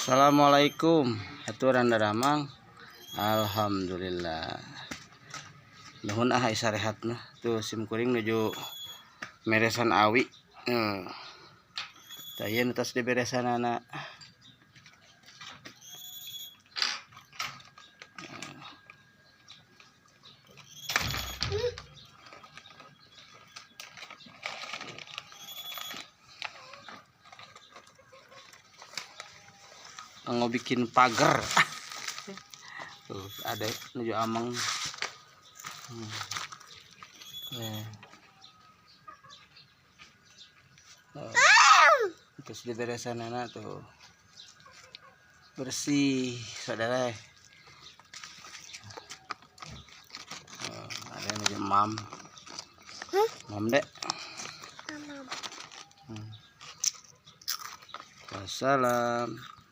Assalamualaikum aturan daramang. Alhamdulillah nuhun isa rehatna tuh sim kuring nuju meresan awi tayeun tos diberesanana mau bikin pagar. Tuh ada nuju amang. Terus diberesan anak tuh bersih saudara. Ada nuju mam dek. Wassalam.